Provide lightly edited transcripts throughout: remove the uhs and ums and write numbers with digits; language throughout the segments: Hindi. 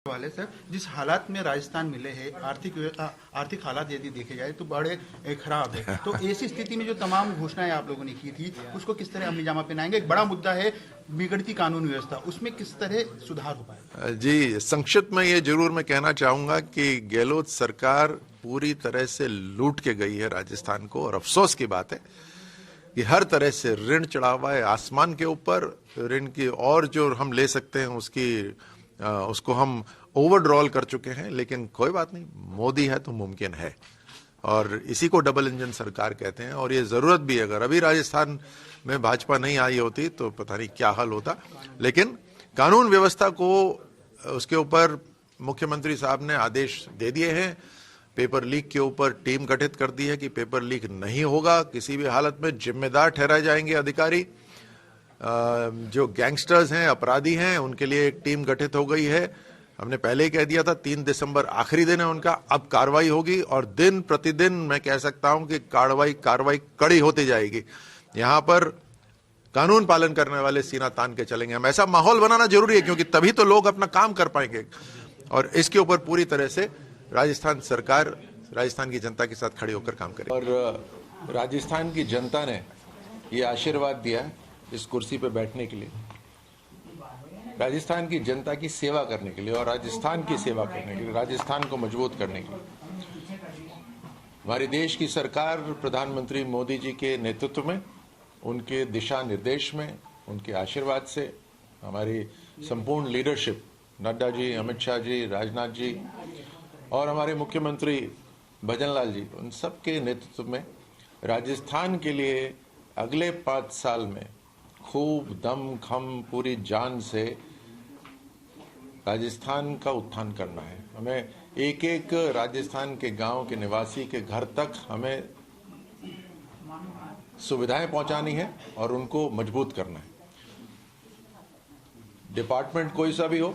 वाले सर, जिस हालात में राजस्थान मिले हैं, आर्थिक हालात यदि देखे जाए तो बड़े खराब है। तो ऐसी स्थिति में जो तमाम घोषणाएं आप लोगों ने की थी उसको किस तरह अमली जामा पहनाएंगे? एक बड़ा मुद्दा है बिगड़ती कानून व्यवस्था, उसमें किस तरह सुधार हो पाएगा? जी, संक्षिप्त में ये जरूर मैं कहना चाहूंगा कि गहलोत सरकार पूरी तरह से लूट के गई है राजस्थान को, और अफसोस की बात है कि हर तरह से ऋण चढ़ा हुआ है आसमान के ऊपर। ऋण की और जो हम ले सकते हैं उसको हम ओवरड्रॉल कर चुके हैं, लेकिन कोई बात नहीं, मोदी है तो मुमकिन है, और इसी को डबल इंजन सरकार कहते हैं। और ये जरूरत भी है, अगर अभी राजस्थान में भाजपा नहीं आई होती तो पता नहीं क्या हाल होता। लेकिन कानून व्यवस्था को, उसके ऊपर मुख्यमंत्री साहब ने आदेश दे दिए हैं। पेपर लीक के ऊपर टीम गठित कर दी है कि पेपर लीक नहीं होगा, किसी भी हालत में जिम्मेदार ठहराए जाएंगे अधिकारी। जो गैंगस्टर्स हैं, अपराधी हैं, उनके लिए एक टीम गठित हो गई है। हमने पहले ही कह दिया था 3 दिसंबर आखिरी दिन है उनका, अब कार्रवाई होगी, और दिन प्रतिदिन मैं कह सकता हूं कि कार्रवाई कड़ी होती जाएगी। यहां पर कानून पालन करने वाले सीना तान के चलेंगे। हम ऐसा माहौल बनाना जरूरी है, क्योंकि तभी तो लोग अपना काम कर पाएंगे, और इसके ऊपर पूरी तरह से राजस्थान सरकार राजस्थान की जनता के साथ खड़ी होकर काम करे। और राजस्थान की जनता ने ये आशीर्वाद दिया है इस कुर्सी पे बैठने के लिए, राजस्थान की जनता की सेवा करने के लिए, और राजस्थान की सेवा करने के लिए, राजस्थान को मजबूत करने के लिए। हमारे देश की सरकार प्रधानमंत्री मोदी जी के नेतृत्व में, उनके दिशा निर्देश में, उनके आशीर्वाद से हमारी संपूर्ण लीडरशिप, नड्डा जी, अमित शाह जी, राजनाथ जी और हमारे मुख्यमंत्री भजनलाल जी, उन सब के नेतृत्व में राजस्थान के लिए अगले 5 साल में खूब दम खम पूरी जान से राजस्थान का उत्थान करना है। हमें एक एक राजस्थान के गांव के निवासी के घर तक हमें सुविधाएं पहुंचानी है और उनको मजबूत करना है। डिपार्टमेंट कोई सा भी हो,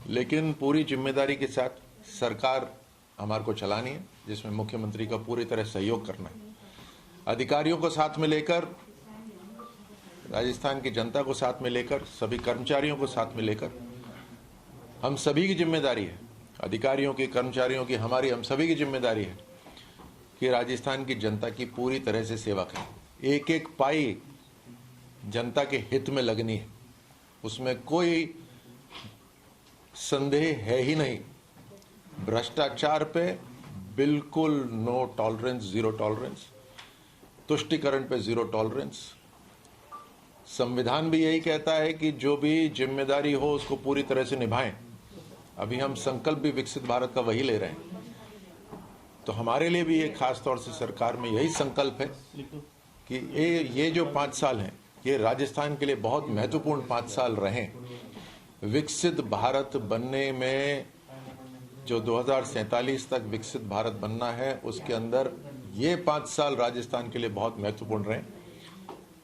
लेकिन पूरी जिम्मेदारी के साथ सरकार हमारे को चलानी है, जिसमें मुख्यमंत्री का पूरी तरह सहयोग करना है। अधिकारियों को साथ में लेकर, राजस्थान की जनता को साथ में लेकर, सभी कर्मचारियों को साथ में लेकर, हम सभी की जिम्मेदारी है, अधिकारियों की, कर्मचारियों की, हमारी, हम सभी की जिम्मेदारी है कि राजस्थान की जनता की पूरी तरह से सेवा करें। एक एक पाई जनता के हित में लगनी है, उसमें कोई संदेह है ही नहीं। भ्रष्टाचार पे बिल्कुल नो टॉलरेंस, जीरो टॉलरेंस। तुष्टिकरण पे जीरो टॉलरेंस। संविधान भी यही कहता है कि जो भी जिम्मेदारी हो उसको पूरी तरह से निभाएं। अभी हम संकल्प भी विकसित भारत का वही ले रहे हैं, तो हमारे लिए भी ये खास तौर से सरकार में यही संकल्प है कि ये जो 5 साल हैं, ये राजस्थान के लिए बहुत महत्वपूर्ण 5 साल रहें। विकसित भारत बनने में, जो 2047 तक विकसित भारत बनना है, उसके अंदर ये 5 साल राजस्थान के लिए बहुत महत्वपूर्ण रहे।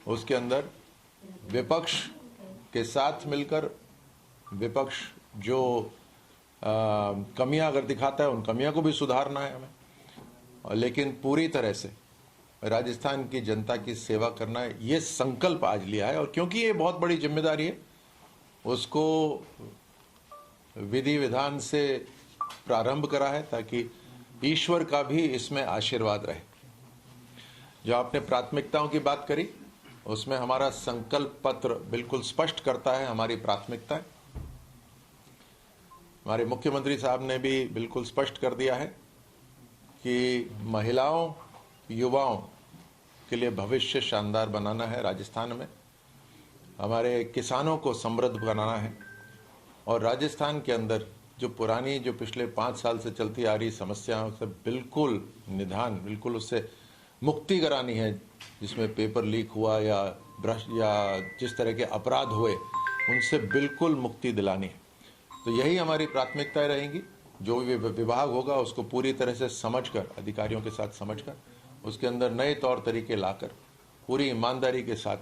उसके अंदर विपक्ष के साथ मिलकर, विपक्ष जो कमियां अगर दिखाता है, उन कमियों को भी सुधारना है हमें, लेकिन पूरी तरह से राजस्थान की जनता की सेवा करना है, ये संकल्प आज लिया है। और क्योंकि ये बहुत बड़ी जिम्मेदारी है, उसको विधि विधान से प्रारंभ करा है, ताकि ईश्वर का भी इसमें आशीर्वाद रहे। जो आपने प्राथमिकताओं की बात करी, उसमें हमारा संकल्प पत्र बिल्कुल स्पष्ट करता है हमारी प्राथमिकताएं। हमारे मुख्यमंत्री साहब ने भी बिल्कुल स्पष्ट कर दिया है कि महिलाओं, युवाओं के लिए भविष्य शानदार बनाना है राजस्थान में। हमारे किसानों को समृद्ध बनाना है, और राजस्थान के अंदर जो पुरानी, जो पिछले 5 साल से चलती आ रही समस्याओं से बिल्कुल निदान, बिल्कुल उससे मुक्ति करानी है। जिसमें पेपर लीक हुआ या जिस तरह के अपराध हुए, उनसे बिल्कुल मुक्ति दिलानी है। तो यही हमारी प्राथमिकताएं रहेंगी। जो भी विभाग होगा उसको पूरी तरह से समझकर, अधिकारियों के साथ समझकर, उसके अंदर नए तौर तरीके लाकर, पूरी ईमानदारी के साथ